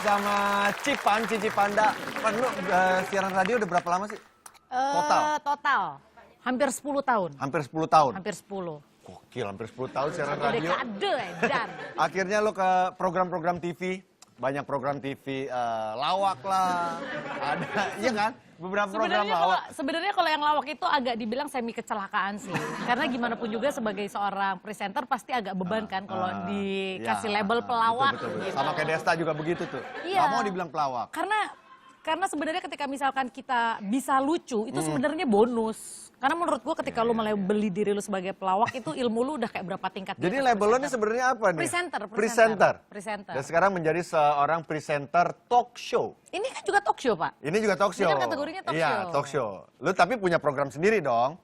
bersama Cipan, Cici Panda. Pan, lu siaran radio udah berapa lama sih? Total. Hampir 10 tahun. Hampir 10 tahun? Hampir 10. Gokil, hampir 10 tahun siaran Satu radio. dekade, Edan. Akhirnya lo ke program-program TV. Banyak program TV, lawak lah. Ada, iya kan? Beberapa program lawak. Sebenarnya kalau yang lawak itu agak dibilang semi kecelakaan sih. Karena gimana pun juga sebagai seorang presenter pasti agak beban kan kalau dikasih label pelawak. Betul. Gitu. Sama kayak Desta juga begitu tuh. Iya. Gak mau dibilang pelawak. Karena sebenarnya ketika misalkan kita bisa lucu itu sebenarnya bonus. Karena menurut gue ketika lu melabeli diri lu sebagai pelawak itu ilmu lu udah kayak berapa tingkat. Jadi label lo ini sebenarnya apa nih? Presenter. Dan sekarang menjadi seorang presenter talk show. Ini kan juga talk show, Pak. Ini juga talk show. Ini kan kategorinya talk show. Iya, talk show. Lu tapi punya program sendiri dong?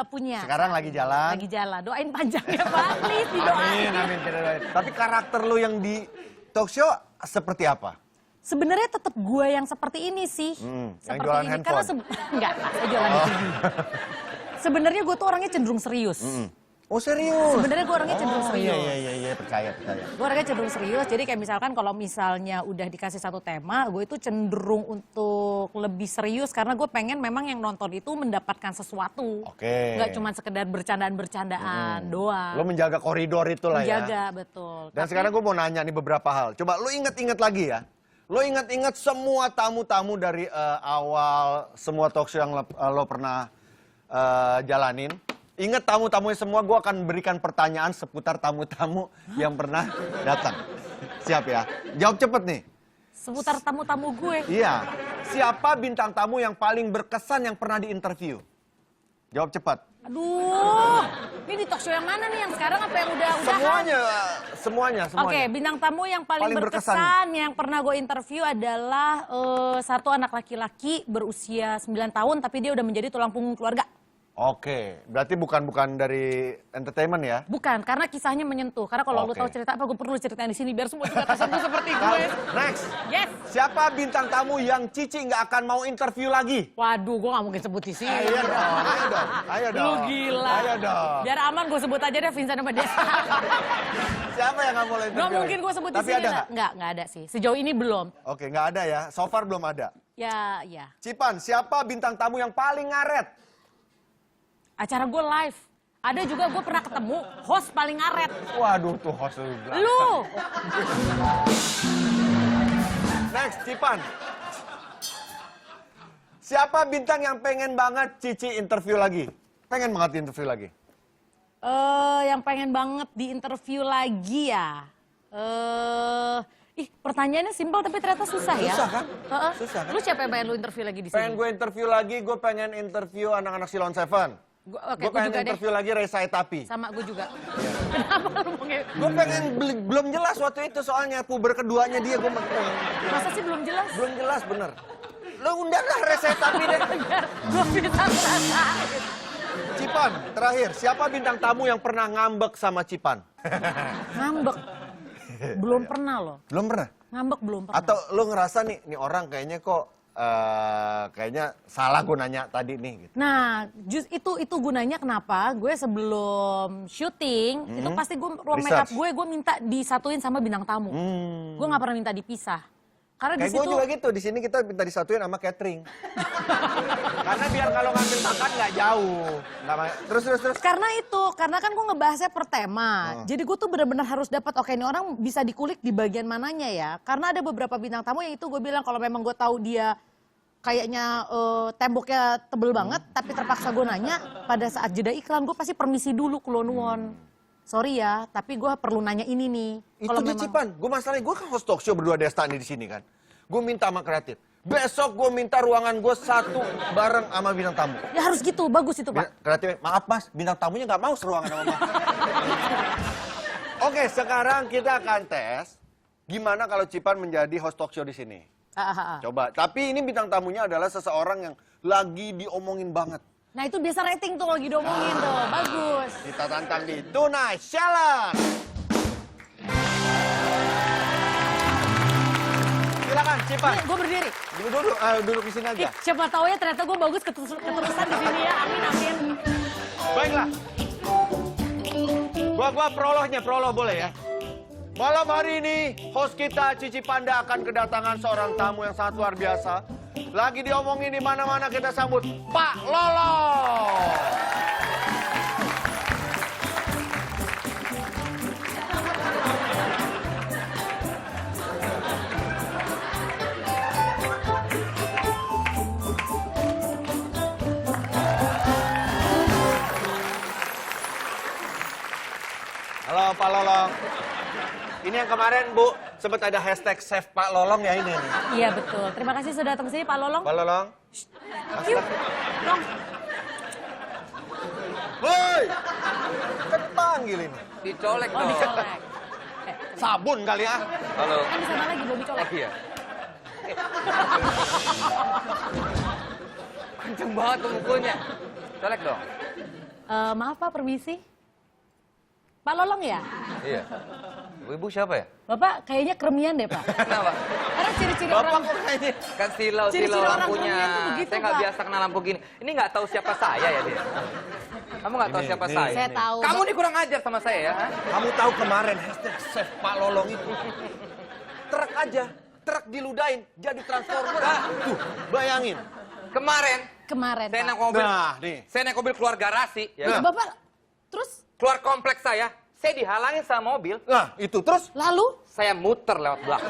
Punya. Sekarang lagi jalan. Lagi jalan. Doain panjang ya, Pak. Please didoain. Amin. Tapi karakter lu yang di talk show seperti apa? Sebenarnya tetap gue yang seperti ini sih. Yang jualan handphone? Enggak, Pak. Saya jualan di TV. Sebenarnya gue tuh orangnya cenderung serius. Oh serius? Sebenarnya gue orangnya cenderung serius. Iya, percaya. Gue orangnya cenderung serius, jadi kayak misalkan kalau misalnya udah dikasih satu tema, gue itu cenderung untuk lebih serius karena gue pengen memang yang nonton itu mendapatkan sesuatu. Oke. Nggak cuma sekedar bercandaan-bercandaan doang. Lo menjaga koridor itu lah ya? Menjaga, betul. Dan sekarang gue mau nanya nih beberapa hal. Coba lo inget-inget lagi ya. Lo inget-inget semua tamu-tamu dari awal semua talk show yang lo pernah jalanin. Ingat tamu-tamunya semua, gue akan berikan pertanyaan seputar tamu-tamu yang pernah datang. Siap ya? Jawab cepet nih. Seputar tamu-tamu gue. Iya. Siapa bintang tamu yang paling berkesan yang pernah diinterview? Jawab cepat. Aduh, ini di talk show yang mana nih? Yang sekarang apa yang udah Semuanya. Oke, bintang tamu yang paling berkesan yang pernah gue interview adalah satu anak laki-laki berusia 9 tahun tapi dia udah menjadi tulang punggung keluarga. Oke, berarti bukan dari entertainment ya? Bukan, karena kisahnya menyentuh. Karena kalau lu tahu cerita apa, gue perlu ceritain di sini biar semua juga tersentuh seperti gue. Next. Yes. Siapa bintang tamu yang Cici nggak akan mau interview lagi? Waduh, gue nggak mungkin sebut di sini. Ayo dong. Lu gila. Ayo dong. Biar aman gue sebut aja deh Vincent sama Desta. Siapa yang nggak boleh interview? Gak mungkin gue sebut di sini. Tapi ada nggak? Nggak ada sih. Sejauh ini belum. Oke, nggak ada ya. So far belum ada. Ya. Cipan, siapa bintang tamu yang paling ngaret? Acara gue live. Ada juga gue pernah ketemu host paling ngaret. Waduh, tuh host Lu. Next, Cipan. Siapa bintang yang pengen banget Cici interview lagi? Pengen banget interview lagi? Yang pengen banget diinterview lagi ya. Pertanyaannya simpel tapi ternyata susah ya. Susah kan? Susah kan? Lu siapa yang pengen lu interview lagi di sini? Pengen gue interview lagi, gue pengen interview anak-anak Silon Seven. Gue pengen interview lagi Reza Etapi. Sama gue juga. Kenapa lu mau Gue pengen belum jelas waktu itu soalnya puber keduanya dia gue Masa sih belum jelas? Belum jelas bener. Lo undanglah Reza Etapi deh. Gue bisa ngerasain. Cipan, terakhir, siapa bintang tamu yang pernah ngambek sama Cipan? Ngambek? Belum pernah loh. Belum pernah? Ngambek belum pernah. Atau lo ngerasa nih orang kayaknya kok kayaknya salah gue nanya tadi nih. Gitu. Nah, itu gunanya kenapa gue sebelum syuting itu pasti ruang makeup gue minta disatuin sama bintang tamu. Gue nggak pernah minta dipisah. Karena kayak di situ gue juga gitu, di sini kita minta disatuin sama catering. Karena biar kalau ngambil makan nggak jauh. Terus. Karena kan gue ngebahasnya per tema. Jadi gue tuh benar-benar harus dapat oke ini orang bisa dikulik di bagian mananya ya. Karena ada beberapa bintang tamu yang itu gue bilang kalau memang gue tahu dia kayaknya temboknya tebel banget, tapi terpaksa gue nanya pada saat jeda iklan gue pasti permisi dulu kulonwon. Sorry ya, tapi gue perlu nanya ini nih. Itu di Cipan, gue masalahnya gue kan host talk show berdua Desta nih di sini kan. Gue minta sama kreatif. Besok gue minta ruangan gue satu bareng sama bintang tamu. Ya harus gitu, bagus itu Pak. Kreatif, maaf Mas, bintang tamunya nggak mau seruangan sama Mas. Oke, sekarang kita akan tes gimana kalau Cipan menjadi host talk show di sini. Coba, tapi ini bintang tamunya adalah seseorang yang lagi diomongin banget. Nah itu biasa rating tuh lagi diomongin tuh, bagus. Kita tantang di Tonight Challenge. Silakan, Cipan. Gue berdiri. Duduk di sini aja. Siapa tahu ya ternyata gue bagus keterusan di sini ya, amin. Baiklah. Gua prolog boleh ya? Malam hari ini, host kita Cici Panda akan kedatangan seorang tamu yang sangat luar biasa. Lagi diomongin di mana-mana kita sambut Pak Lolong. Halo Pak Lolong. Ini yang kemarin Bu, sempat ada hashtag save Pak Lolong ya ini nih. Iya betul. Terima kasih sudah datang ke sini Pak Lolong. Pak Lolong. Yuk, Long. Woi, kan panggil ini. Dicolek Oh dong. dicolek. Sabun kali ya. Halo. Kan di sana lagi belum dicolek. Oh iya. Kenceng banget tuh mukulnya. Colek dong. Maaf Pak, permisi. Pak Lolong ya? Iya. Ibu siapa ya? Bapak kayaknya kremian deh Pak. Kenapa? Karena ciri-ciri Bapak orang... kok kayaknya. Kan silau Ciri-ciri orang lampunya. kremian tuh begitu, Saya nggak Pak. biasa kenal lampu gini. Ini nggak tahu siapa saya ya dia. Kamu nggak tahu Ini, siapa ini. saya? Saya tahu. Kamu nih kurang ajar sama saya ya. Hah? Kamu tahu kemarin hashtag save Pak Lolong itu. Truk aja, truk diludahin jadi transformer. Tuh, bayangin. Kemarin Kemarin saya Pak. naik mobil. Nah, nih. Saya naik mobil keluar garasi. Ya. Nah. Bapak, terus Keluar kompleks saya dihalangin sama mobil. Nah, itu terus lalu? Saya muter lewat belakang.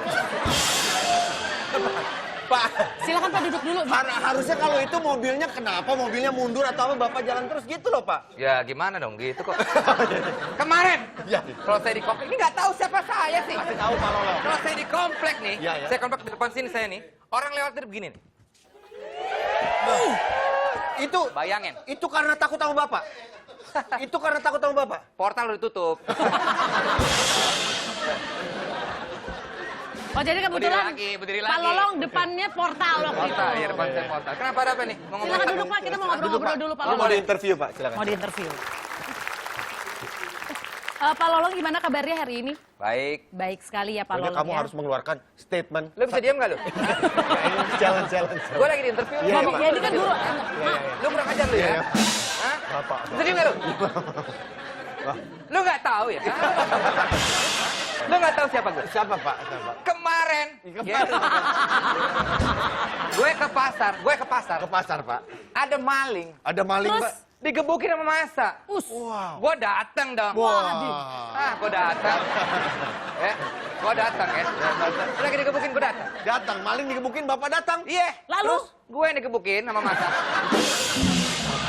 Pak, Silakan Pak duduk dulu. harusnya kalau itu mobilnya kenapa mobilnya mundur atau apa Bapak jalan terus gitu loh Pak. Ya gimana dong gitu kok. Kemarin Ya. kalau saya di komplek ini nggak tahu siapa saya sih. Kasih tahu Pak Lolong. Kalau saya di komplek nih, Ya, ya. saya komplek di depan sini saya nih, orang lewat dari begini nih. Itu Bayangin, itu karena takut sama Bapak. Itu karena takut sama Bapak. portal udah ditutup. Oh jadi kebetulan berdiri Pak lagi. Lolong depannya portal waktu itu. Portal, ya depan saya portal. Kenapa ada apa nih? Mau ngomong Silakan apa? duduk Pak, kita mau ngobrol-ngobrol dulu Pak Lu mau Lolong. di interview Pak, silakan. Mau diinterview. Pak Lolong gimana kabarnya hari ini? Baik. Baik sekali ya Pak Pokoknya Lolong kamu ya. harus mengeluarkan statement. Lu bisa diam nggak lu? Jalan-jalan. Gue lagi di interview. Iya, lu Pak. Ya ini kan dulu. Lu kurang ajar lu Iya, ya? iya. Hah? Bapak. Bisa diam nggak lu? Lu nggak tahu ya? Lu nggak tahu siapa gue? Siapa Pak? Siapa? Kemarin, Kemarin. gue ke pasar, Ke pasar Pak. ada maling, Ada maling Terus? Pak. digebukin sama masa. Wow. Gue datang dong. Wah. Gue datang. Gue datang ya. Lu lagi digebukin, gue datang. Datang, maling digebukin, Bapak datang. Iya. Lalu? Terus gue yang digebukin sama masa.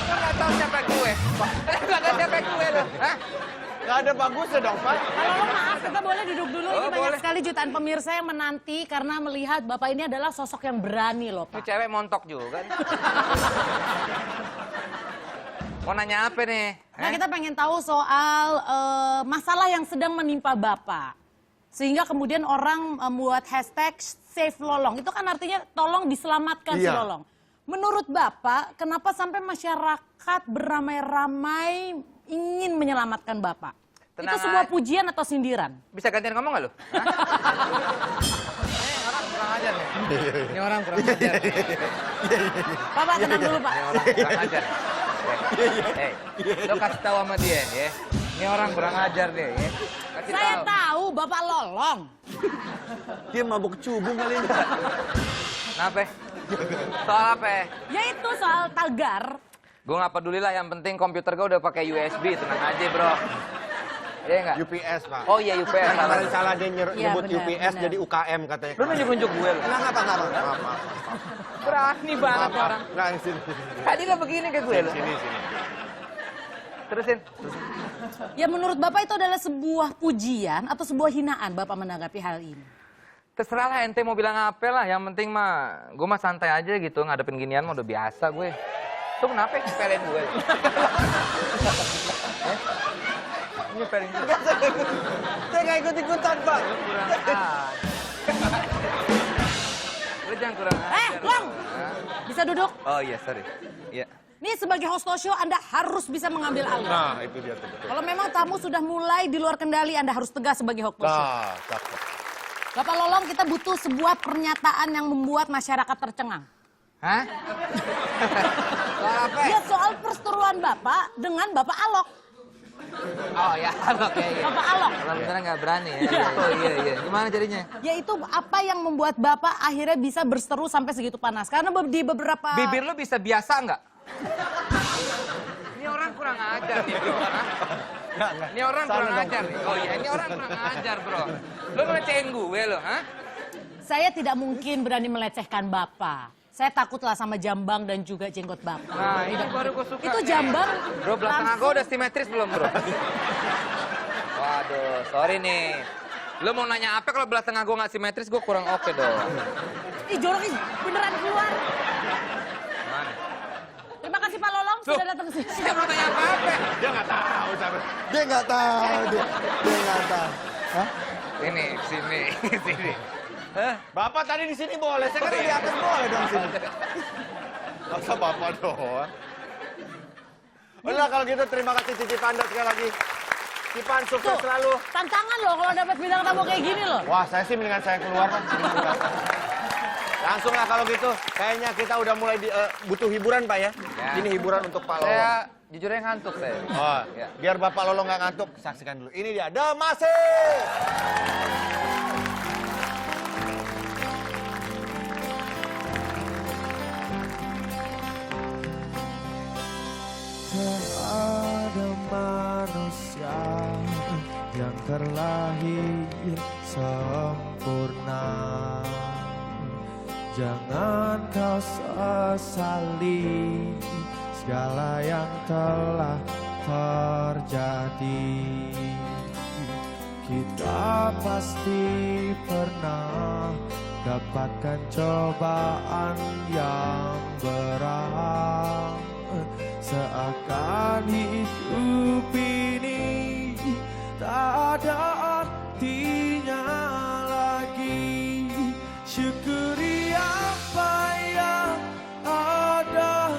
Lu nggak tahu siapa gue. Lu nggak tahu siapa gue lu. Hah? Gak ada bagusnya dong, Pak. Pak Lolong maaf, kita boleh duduk dulu. Oh, Ini banyak boleh. sekali jutaan pemirsa yang menanti karena melihat Bapak ini adalah sosok yang berani loh Ini Pak. cewek montok juga. Mau nanya apa nih? Nah kita pengen tahu soal masalah yang sedang menimpa Bapak. Sehingga kemudian orang membuat hashtag save Lolong. Itu kan artinya tolong diselamatkan si Iya. Lolong. Menurut Bapak, kenapa sampai masyarakat beramai-ramai ingin menyelamatkan Bapak? Tenang Itu sebuah aja. pujian atau sindiran? Bisa gantian ngomong gak lu? Ini orang kurang ajar. Bapak tenang dulu Pak. Ini orang kurang ajar. Hei, lo kasih tahu sama dia ya. Ini orang kurang ajar deh ya. Kasih Saya tahu. tahu Bapak Lolong. Dia mabuk cubung kali ini. Kenapa? Soal apa? Yaitu soal tagar. Gue nggak peduli lah, yang penting komputer gue udah pakai USB, tenang aja bro. Iya nggak? UPS, Pak. Oh iya UPS. Kan kemarin salah dia Iya, nyebut benar, UPS benar. jadi UKM katanya. Lu nunjuk-nunjuk gue lu. Enggak, Pak. Berani banget orang. Enggak, sini. Tadi lo begini ke gue lu. Sini. Terusin. Ya menurut Bapak itu adalah sebuah pujian atau sebuah hinaan Bapak menanggapi hal ini? Terserah lah ente mau bilang apa lah, yang penting mah gue mah santai aja gitu, ngadepin ginian mah udah biasa gue. Tuh kenapa nyepelin gue? Nyepelin gue. Saya nggak ikut-ikutan, Pak. Lu kurang ajar. Lu jangan kurang ajar. Long! Hah? Bisa duduk? Oh iya, sorry. Iya. Nih sebagai host talk show Anda harus bisa mengambil alih. Nah, itu dia tuh. Betul. Kalau memang tamu sudah mulai di luar kendali, Anda harus tegas sebagai host talk show. Nah, cakep. Bapak Lolong, kita butuh sebuah pernyataan yang membuat masyarakat tercengang. Hah? Soal apa? Ya soal perseteruan Bapak dengan Bapak Alok. Oh ya, Alok ya. Iya. Bapak Alok. Kalau beneran nggak berani ya. Iya. Oh iya. Gimana jadinya? Yaitu apa yang membuat Bapak akhirnya bisa berseteru sampai segitu panas? Karena di beberapa... Bibir lu bisa biasa nggak? Ini orang kurang ajar nih bro. Enggak. Ini orang Sana kurang dong. ajar nih. Oh iya, ini orang kurang ajar bro. Lu ngelecehin gue lo, hah? Saya tidak mungkin berani melecehkan Bapak. Saya takutlah sama jambang dan juga jenggot Bapak. Nah, ini baru gue suka. Itu nih. jambang Bro, belah tengah langsung- gue udah simetris belum bro? Waduh, sorry nih. Lu mau nanya apa kalau belah tengah gue nggak simetris, gue kurang oke dong. Ih, jorok ih, beneran keluar. Mana? Terima kasih Pak Lolong Loh, sudah datang ke sini. Dia mau tanya apa-apa. Dia nggak tahu, dia nggak tahu, dia nggak tahu. Hah? Ini, sini, sini. Hah? Bapak tadi di sini boleh, saya kan di atas boleh dong sini. Masa bapak doang? Udah kalau gitu terima kasih Cici Panda sekali lagi. Cipan sukses Tuh, selalu. tantangan loh kalau dapat bintang tamu kayak gini loh. Wah, saya sih mendingan saya keluar kan. Langsung lah kalau gitu. Kayaknya kita udah mulai butuh hiburan Pak ya. Ya. Ini hiburan untuk Pak Lolo. Saya jujur aja ngantuk saya. Oh, Ya. biar Bapak Lolo nggak ngantuk, saksikan dulu. Ini dia, The Masih. Ada manusia yang terlahir sempurna. Jangan kau sesali segala yang telah terjadi. Kita pasti pernah dapatkan cobaan yang berat. Seakan hidup ini tak ada artinya lagi. Syukuri apa yang ada.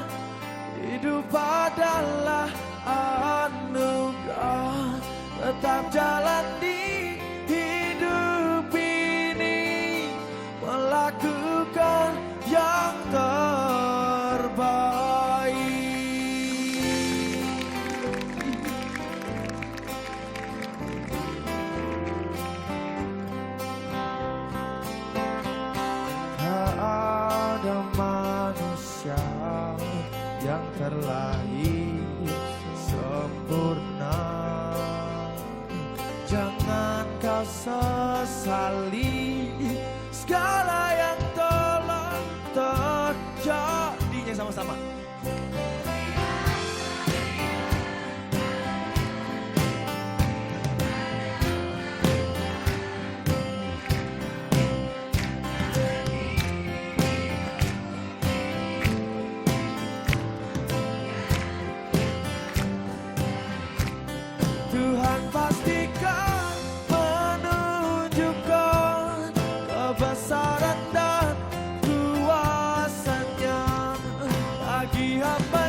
Hidup adalah anugerah. Tetap jalani hidup ini, melakukan yang terbaik. Tak ada manusia yang terlahir sempurna. Jangan kau sesali segala yang telah terjadi. Sama-sama. Tuhan pastikan menunjukkan kebesaran dan kuasa-Nya bagi hamba